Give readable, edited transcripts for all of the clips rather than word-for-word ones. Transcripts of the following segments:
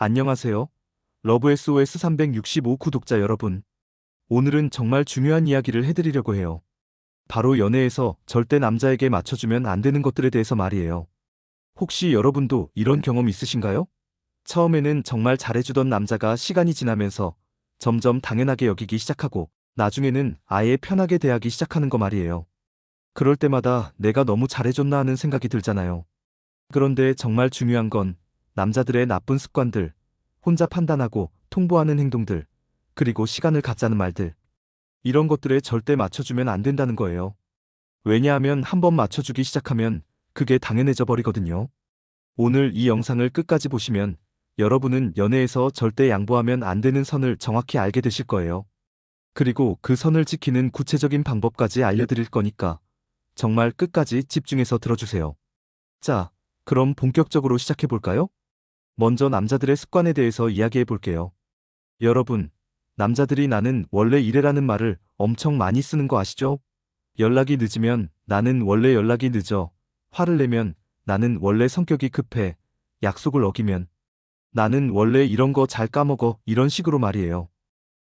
안녕하세요. 러브 SOS 365 구독자 여러분. 오늘은 정말 중요한 이야기를 해드리려고 해요. 바로 연애에서 절대 남자에게 맞춰주면 안 되는 것들에 대해서 말이에요. 혹시 여러분도 이런 경험 있으신가요? 처음에는 정말 잘해주던 남자가 시간이 지나면서 점점 당연하게 여기기 시작하고 나중에는 아예 편하게 대하기 시작하는 거 말이에요. 그럴 때마다 내가 너무 잘해줬나 하는 생각이 들잖아요. 그런데 정말 중요한 건 남자들의 나쁜 습관들, 혼자 판단하고 통보하는 행동들, 그리고 시간을 갖자는 말들. 이런 것들에 절대 맞춰주면 안 된다는 거예요. 왜냐하면 한번 맞춰주기 시작하면 그게 당연해져 버리거든요. 오늘 이 영상을 끝까지 보시면 여러분은 연애에서 절대 양보하면 안 되는 선을 정확히 알게 되실 거예요. 그리고 그 선을 지키는 구체적인 방법까지 알려드릴 거니까 정말 끝까지 집중해서 들어주세요. 자, 그럼 본격적으로 시작해 볼까요? 먼저 남자들의 습관에 대해서 이야기해 볼게요. 여러분, 남자들이 나는 원래 이래라는 말을 엄청 많이 쓰는 거 아시죠? 연락이 늦으면 나는 원래 연락이 늦어. 화를 내면 나는 원래 성격이 급해. 약속을 어기면 나는 원래 이런 거 잘 까먹어. 이런 식으로 말이에요.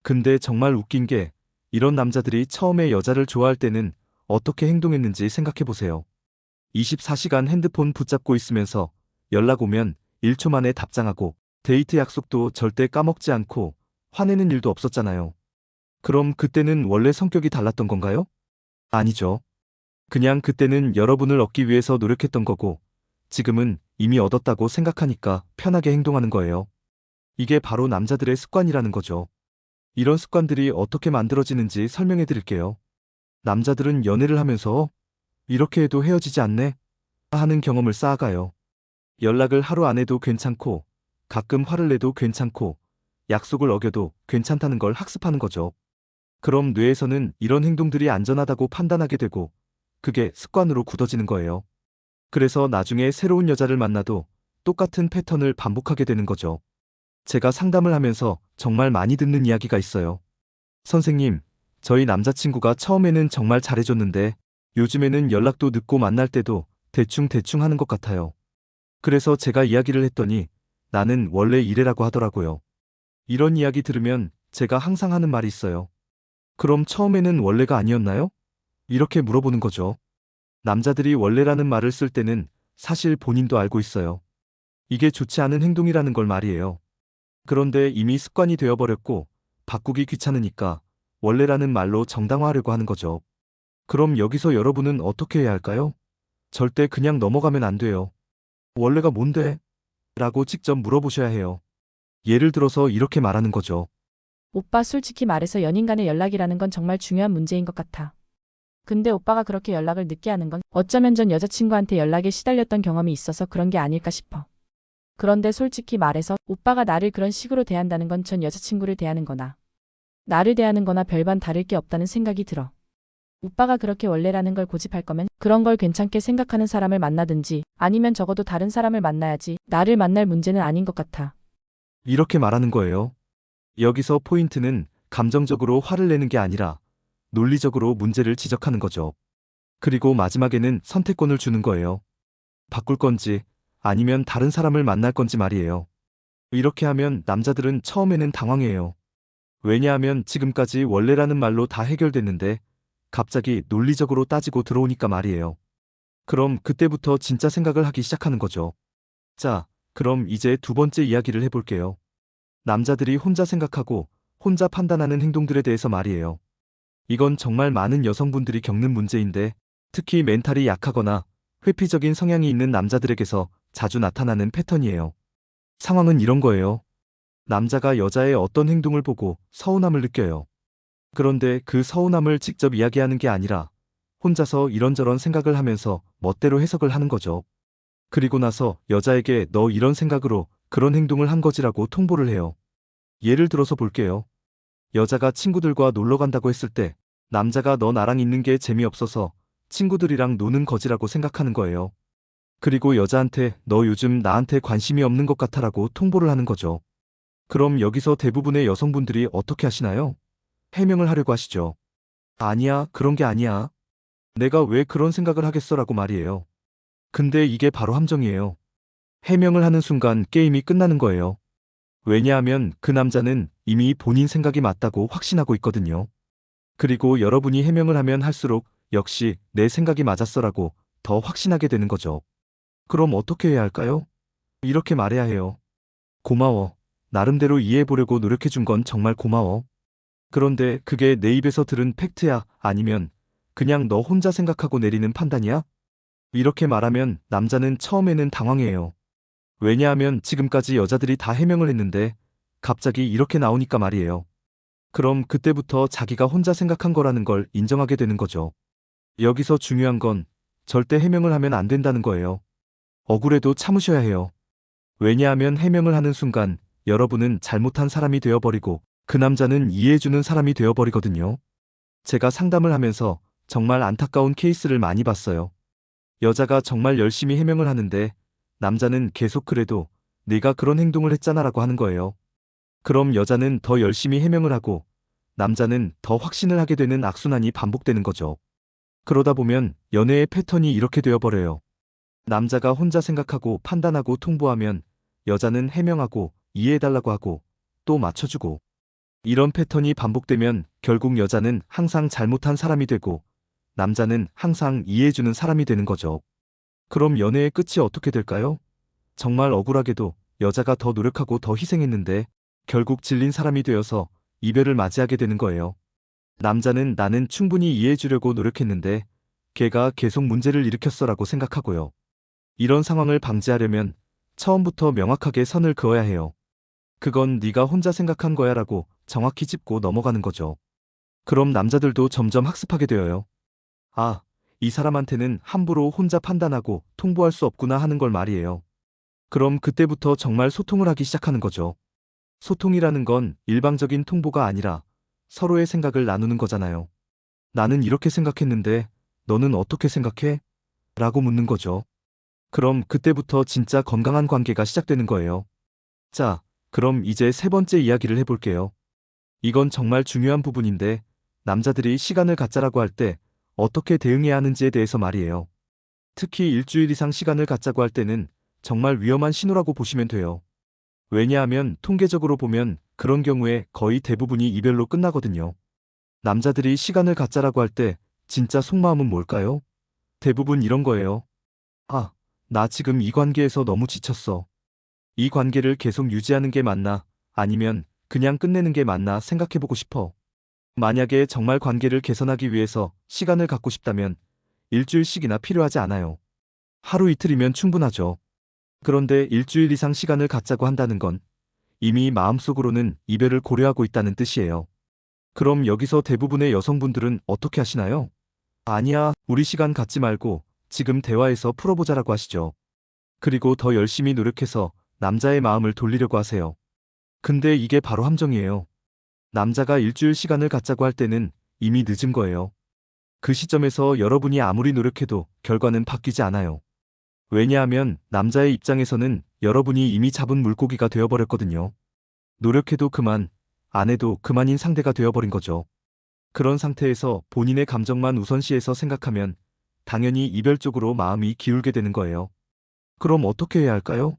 근데 정말 웃긴 게 이런 남자들이 처음에 여자를 좋아할 때는 어떻게 행동했는지 생각해 보세요. 24시간 핸드폰 붙잡고 있으면서 연락 오면 1초 만에 답장하고 데이트 약속도 절대 까먹지 않고 화내는 일도 없었잖아요. 그럼 그때는 원래 성격이 달랐던 건가요? 아니죠. 그냥 그때는 여러분을 얻기 위해서 노력했던 거고 지금은 이미 얻었다고 생각하니까 편하게 행동하는 거예요. 이게 바로 남자들의 습관이라는 거죠. 이런 습관들이 어떻게 만들어지는지 설명해 드릴게요. 남자들은 연애를 하면서 이렇게 해도 헤어지지 않네 하는 경험을 쌓아가요. 연락을 하루 안 해도 괜찮고, 가끔 화를 내도 괜찮고, 약속을 어겨도 괜찮다는 걸 학습하는 거죠. 그럼 뇌에서는 이런 행동들이 안전하다고 판단하게 되고, 그게 습관으로 굳어지는 거예요. 그래서 나중에 새로운 여자를 만나도 똑같은 패턴을 반복하게 되는 거죠. 제가 상담을 하면서 정말 많이 듣는 이야기가 있어요. 선생님, 저희 남자친구가 처음에는 정말 잘해줬는데, 요즘에는 연락도 늦고 만날 때도 대충 하는 것 같아요. 그래서 제가 이야기를 했더니 나는 원래 이래라고 하더라고요. 이런 이야기 들으면 제가 항상 하는 말이 있어요. 그럼 처음에는 원래가 아니었나요? 이렇게 물어보는 거죠. 남자들이 원래라는 말을 쓸 때는 사실 본인도 알고 있어요. 이게 좋지 않은 행동이라는 걸 말이에요. 그런데 이미 습관이 되어버렸고 바꾸기 귀찮으니까 원래라는 말로 정당화하려고 하는 거죠. 그럼 여기서 여러분은 어떻게 해야 할까요? 절대 그냥 넘어가면 안 돼요. 원래가 뭔데? 라고 직접 물어보셔야 해요. 예를 들어서 이렇게 말하는 거죠. 오빠 솔직히 말해서 연인 간의 연락이라는 건 정말 중요한 문제인 것 같아. 근데 오빠가 그렇게 연락을 늦게 하는 건 어쩌면 전 여자친구한테 연락에 시달렸던 경험이 있어서 그런 게 아닐까 싶어. 그런데 솔직히 말해서 오빠가 나를 그런 식으로 대한다는 건 전 여자친구를 대하는 거나 나를 대하는 거나 별반 다를 게 없다는 생각이 들어. 오빠가 그렇게 원래라는 걸 고집할 거면 그런 걸 괜찮게 생각하는 사람을 만나든지 아니면 적어도 다른 사람을 만나야지 나를 만날 문제는 아닌 것 같아. 이렇게 말하는 거예요. 여기서 포인트는 감정적으로 화를 내는 게 아니라 논리적으로 문제를 지적하는 거죠. 그리고 마지막에는 선택권을 주는 거예요. 바꿀 건지 아니면 다른 사람을 만날 건지 말이에요. 이렇게 하면 남자들은 처음에는 당황해요. 왜냐하면 지금까지 원래라는 말로 다 해결됐는데 갑자기 논리적으로 따지고 들어오니까 말이에요. 그럼 그때부터 진짜 생각을 하기 시작하는 거죠. 자, 그럼 이제 두 번째 이야기를 해볼게요. 남자들이 혼자 생각하고 혼자 판단하는 행동들에 대해서 말이에요. 이건 정말 많은 여성분들이 겪는 문제인데 특히 멘탈이 약하거나 회피적인 성향이 있는 남자들에게서 자주 나타나는 패턴이에요. 상황은 이런 거예요. 남자가 여자의 어떤 행동을 보고 서운함을 느껴요. 그런데 그 서운함을 직접 이야기하는 게 아니라 혼자서 이런저런 생각을 하면서 멋대로 해석을 하는 거죠. 그리고 나서 여자에게 너 이런 생각으로 그런 행동을 한 거지라고 통보를 해요. 예를 들어서 볼게요. 여자가 친구들과 놀러 간다고 했을 때 남자가 너 나랑 있는 게 재미없어서 친구들이랑 노는 거지라고 생각하는 거예요. 그리고 여자한테 너 요즘 나한테 관심이 없는 것 같아라고 통보를 하는 거죠. 그럼 여기서 대부분의 여성분들이 어떻게 하시나요? 해명을 하려고 하시죠. 아니야, 그런 게 아니야. 내가 왜 그런 생각을 하겠어라고 말이에요. 근데 이게 바로 함정이에요. 해명을 하는 순간 게임이 끝나는 거예요. 왜냐하면 그 남자는 이미 본인 생각이 맞다고 확신하고 있거든요. 그리고 여러분이 해명을 하면 할수록 역시 내 생각이 맞았어라고 더 확신하게 되는 거죠. 그럼 어떻게 해야 할까요? 이렇게 말해야 해요. 고마워. 나름대로 이해해보려고 노력해준 건 정말 고마워. 그런데 그게 내 입에서 들은 팩트야? 아니면 그냥 너 혼자 생각하고 내리는 판단이야? 이렇게 말하면 남자는 처음에는 당황해요. 왜냐하면 지금까지 여자들이 다 해명을 했는데 갑자기 이렇게 나오니까 말이에요. 그럼 그때부터 자기가 혼자 생각한 거라는 걸 인정하게 되는 거죠. 여기서 중요한 건 절대 해명을 하면 안 된다는 거예요. 억울해도 참으셔야 해요. 왜냐하면 해명을 하는 순간 여러분은 잘못한 사람이 되어버리고 그 남자는 이해해주는 사람이 되어버리거든요. 제가 상담을 하면서 정말 안타까운 케이스를 많이 봤어요. 여자가 정말 열심히 해명을 하는데 남자는 계속 그래도 네가 그런 행동을 했잖아라고 하는 거예요. 그럼 여자는 더 열심히 해명을 하고 남자는 더 확신을 하게 되는 악순환이 반복되는 거죠. 그러다 보면 연애의 패턴이 이렇게 되어버려요. 남자가 혼자 생각하고 판단하고 통보하면 여자는 해명하고 이해해달라고 하고 또 맞춰주고 이런 패턴이 반복되면 결국 여자는 항상 잘못한 사람이 되고 남자는 항상 이해해주는 사람이 되는 거죠. 그럼 연애의 끝이 어떻게 될까요? 정말 억울하게도 여자가 더 노력하고 더 희생했는데 결국 질린 사람이 되어서 이별을 맞이하게 되는 거예요. 남자는 나는 충분히 이해해주려고 노력했는데 걔가 계속 문제를 일으켰어라고 생각하고요. 이런 상황을 방지하려면 처음부터 명확하게 선을 그어야 해요. 그건 네가 혼자 생각한 거야라고 정확히 짚고 넘어가는 거죠. 그럼 남자들도 점점 학습하게 되어요. 아, 이 사람한테는 함부로 혼자 판단하고 통보할 수 없구나 하는 걸 말이에요. 그럼 그때부터 정말 소통을 하기 시작하는 거죠. 소통이라는 건 일방적인 통보가 아니라 서로의 생각을 나누는 거잖아요. 나는 이렇게 생각했는데 너는 어떻게 생각해? 라고 묻는 거죠. 그럼 그때부터 진짜 건강한 관계가 시작되는 거예요. 자, 그럼 이제 세 번째 이야기를 해볼게요. 이건 정말 중요한 부분인데 남자들이 시간을 갖자라고 할 때 어떻게 대응해야 하는지에 대해서 말이에요. 특히 일주일 이상 시간을 갖자고 할 때는 정말 위험한 신호라고 보시면 돼요. 왜냐하면 통계적으로 보면 그런 경우에 거의 대부분이 이별로 끝나거든요. 남자들이 시간을 갖자라고 할 때 진짜 속마음은 뭘까요? 대부분 이런 거예요. 아, 나 지금 이 관계에서 너무 지쳤어. 이 관계를 계속 유지하는 게 맞나? 아니면 그냥 끝내는 게 맞나 생각해보고 싶어. 만약에 정말 관계를 개선하기 위해서 시간을 갖고 싶다면 일주일씩이나 필요하지 않아요. 하루 이틀이면 충분하죠. 그런데 일주일 이상 시간을 갖자고 한다는 건 이미 마음속으로는 이별을 고려하고 있다는 뜻이에요. 그럼 여기서 대부분의 여성분들은 어떻게 하시나요? 아니야, 우리 시간 갖지 말고 지금 대화해서 풀어보자라고 하시죠. 그리고 더 열심히 노력해서 남자의 마음을 돌리려고 하세요. 근데 이게 바로 함정이에요. 남자가 일주일 시간을 갖자고 할 때는 이미 늦은 거예요. 그 시점에서 여러분이 아무리 노력해도 결과는 바뀌지 않아요. 왜냐하면 남자의 입장에서는 여러분이 이미 잡은 물고기가 되어버렸거든요. 노력해도 그만, 안 해도 그만인 상대가 되어버린 거죠. 그런 상태에서 본인의 감정만 우선시해서 생각하면 당연히 이별 쪽으로 마음이 기울게 되는 거예요. 그럼 어떻게 해야 할까요?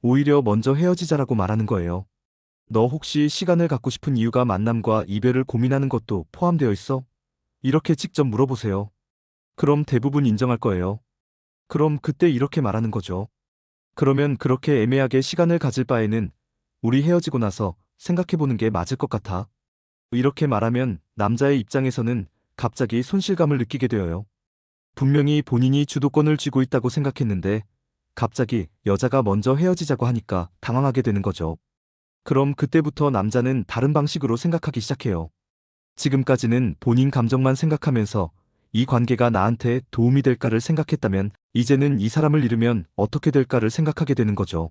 오히려 먼저 헤어지자라고 말하는 거예요. 너 혹시 시간을 갖고 싶은 이유가 만남과 이별을 고민하는 것도 포함되어 있어? 이렇게 직접 물어보세요. 그럼 대부분 인정할 거예요. 그럼 그때 이렇게 말하는 거죠. 그러면 그렇게 애매하게 시간을 가질 바에는 우리 헤어지고 나서 생각해보는 게 맞을 것 같아. 이렇게 말하면 남자의 입장에서는 갑자기 손실감을 느끼게 되어요. 분명히 본인이 주도권을 쥐고 있다고 생각했는데 갑자기 여자가 먼저 헤어지자고 하니까 당황하게 되는 거죠. 그럼 그때부터 남자는 다른 방식으로 생각하기 시작해요. 지금까지는 본인 감정만 생각하면서 이 관계가 나한테 도움이 될까를 생각했다면 이제는 이 사람을 잃으면 어떻게 될까를 생각하게 되는 거죠.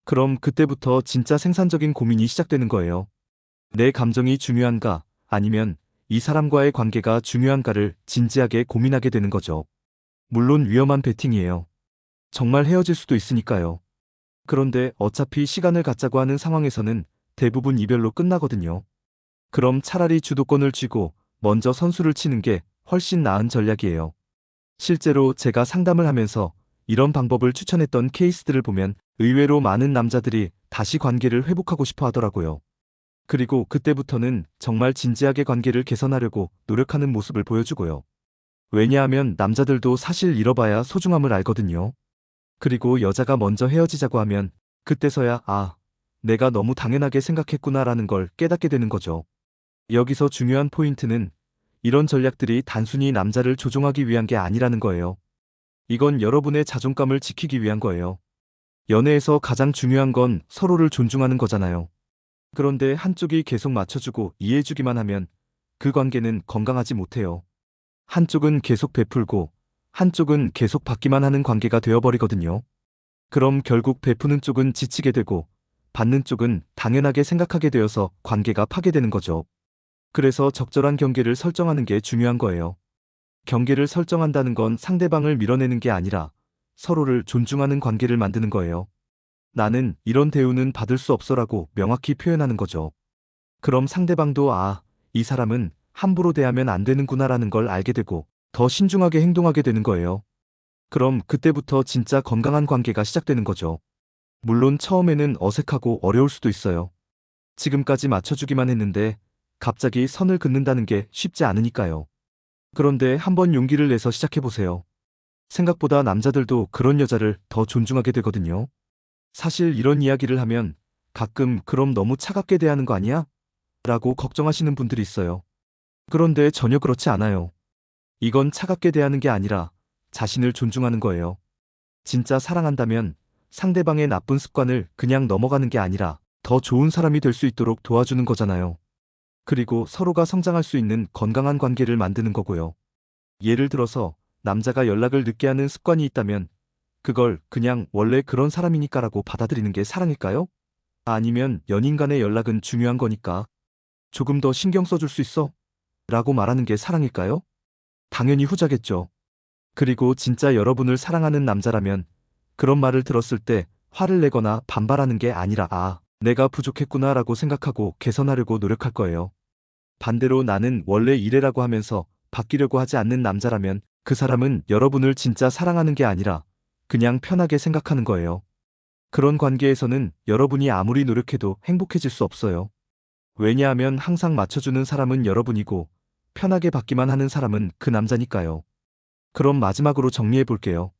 그럼 그때부터 진짜 생산적인 고민이 시작되는 거예요. 내 감정이 중요한가 아니면 이 사람과의 관계가 중요한가를 진지하게 고민하게 되는 거죠. 물론 위험한 베팅이에요. 정말 헤어질 수도 있으니까요. 그런데 어차피 시간을 갖자고 하는 상황에서는 대부분 이별로 끝나거든요. 그럼 차라리 주도권을 쥐고 먼저 선수를 치는 게 훨씬 나은 전략이에요. 실제로 제가 상담을 하면서 이런 방법을 추천했던 케이스들을 보면 의외로 많은 남자들이 다시 관계를 회복하고 싶어 하더라고요. 그리고 그때부터는 정말 진지하게 관계를 개선하려고 노력하는 모습을 보여주고요. 왜냐하면 남자들도 사실 잃어봐야 소중함을 알거든요. 그리고 여자가 먼저 헤어지자고 하면 그때서야 내가 너무 당연하게 생각했구나라는 걸 깨닫게 되는 거죠. 여기서 중요한 포인트는 이런 전략들이 단순히 남자를 조종하기 위한 게 아니라는 거예요. 이건 여러분의 자존감을 지키기 위한 거예요. 연애에서 가장 중요한 건 서로를 존중하는 거잖아요. 그런데 한쪽이 계속 맞춰주고 이해해주기만 하면 그 관계는 건강하지 못해요. 한쪽은 계속 베풀고 한쪽은 계속 받기만 하는 관계가 되어버리거든요. 그럼 결국 베푸는 쪽은 지치게 되고 받는 쪽은 당연하게 생각하게 되어서 관계가 파괴되는 거죠. 그래서 적절한 경계를 설정하는 게 중요한 거예요. 경계를 설정한다는 건 상대방을 밀어내는 게 아니라 서로를 존중하는 관계를 만드는 거예요. 나는 이런 대우는 받을 수 없어라고 명확히 표현하는 거죠. 그럼 상대방도 이 사람은 함부로 대하면 안 되는구나라는 걸 알게 되고 더 신중하게 행동하게 되는 거예요. 그럼 그때부터 진짜 건강한 관계가 시작되는 거죠. 물론 처음에는 어색하고 어려울 수도 있어요. 지금까지 맞춰주기만 했는데 갑자기 선을 긋는다는 게 쉽지 않으니까요. 그런데 한번 용기를 내서 시작해보세요. 생각보다 남자들도 그런 여자를 더 존중하게 되거든요. 사실 이런 이야기를 하면 가끔 그럼 너무 차갑게 대하는 거 아니야? 라고 걱정하시는 분들이 있어요. 그런데 전혀 그렇지 않아요. 이건 차갑게 대하는 게 아니라 자신을 존중하는 거예요. 진짜 사랑한다면 상대방의 나쁜 습관을 그냥 넘어가는 게 아니라 더 좋은 사람이 될 수 있도록 도와주는 거잖아요. 그리고 서로가 성장할 수 있는 건강한 관계를 만드는 거고요. 예를 들어서 남자가 연락을 늦게 하는 습관이 있다면 그걸 그냥 원래 그런 사람이니까라고 받아들이는 게 사랑일까요? 아니면 연인 간의 연락은 중요한 거니까 조금 더 신경 써줄 수 있어? 라고 말하는 게 사랑일까요? 당연히 후자겠죠. 그리고 진짜 여러분을 사랑하는 남자라면 그런 말을 들었을 때 화를 내거나 반발하는 게 아니라 내가 부족했구나라고 생각하고 개선하려고 노력할 거예요. 반대로 나는 원래 이래라고 하면서 바뀌려고 하지 않는 남자라면 그 사람은 여러분을 진짜 사랑하는 게 아니라 그냥 편하게 생각하는 거예요. 그런 관계에서는 여러분이 아무리 노력해도 행복해질 수 없어요. 왜냐하면 항상 맞춰주는 사람은 여러분이고 편하게 받기만 하는 사람은 그 남자니까요. 그럼 마지막으로 정리해 볼게요.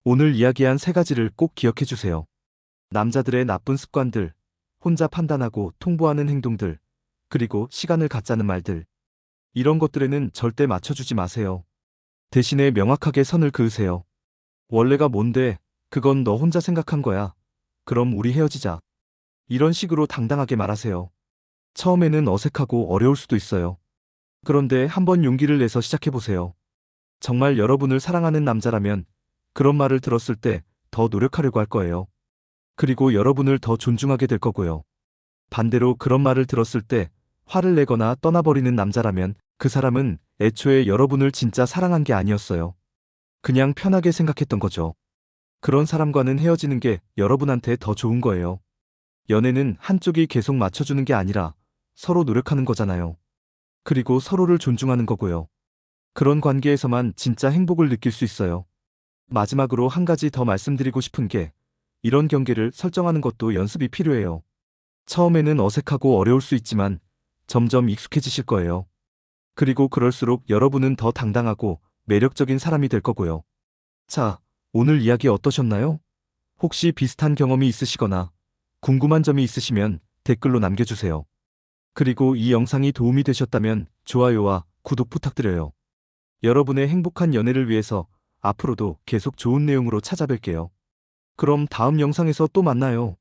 오늘 이야기한 세 가지를 꼭 기억해 주세요. 남자들의 나쁜 습관들, 혼자 판단하고 통보하는 행동들, 그리고 시간을 갖자는 말들. 이런 것들에는 절대 맞춰주지 마세요. 대신에 명확하게 선을 그으세요. 원래가 뭔데, 그건 너 혼자 생각한 거야. 그럼 우리 헤어지자. 이런 식으로 당당하게 말하세요. 처음에는 어색하고 어려울 수도 있어요. 그런데 한번 용기를 내서 시작해보세요. 정말 여러분을 사랑하는 남자라면 그런 말을 들었을 때 더 노력하려고 할 거예요. 그리고 여러분을 더 존중하게 될 거고요. 반대로 그런 말을 들었을 때 화를 내거나 떠나버리는 남자라면 그 사람은 애초에 여러분을 진짜 사랑한 게 아니었어요. 그냥 편하게 생각했던 거죠. 그런 사람과는 헤어지는 게 여러분한테 더 좋은 거예요. 연애는 한쪽이 계속 맞춰주는 게 아니라 서로 노력하는 거잖아요. 그리고 서로를 존중하는 거고요. 그런 관계에서만 진짜 행복을 느낄 수 있어요. 마지막으로 한 가지 더 말씀드리고 싶은 게 이런 경계를 설정하는 것도 연습이 필요해요. 처음에는 어색하고 어려울 수 있지만 점점 익숙해지실 거예요. 그리고 그럴수록 여러분은 더 당당하고 매력적인 사람이 될 거고요. 자, 오늘 이야기 어떠셨나요? 혹시 비슷한 경험이 있으시거나 궁금한 점이 있으시면 댓글로 남겨주세요. 그리고 이 영상이 도움이 되셨다면 좋아요와 구독 부탁드려요. 여러분의 행복한 연애를 위해서 앞으로도 계속 좋은 내용으로 찾아뵐게요. 그럼 다음 영상에서 또 만나요.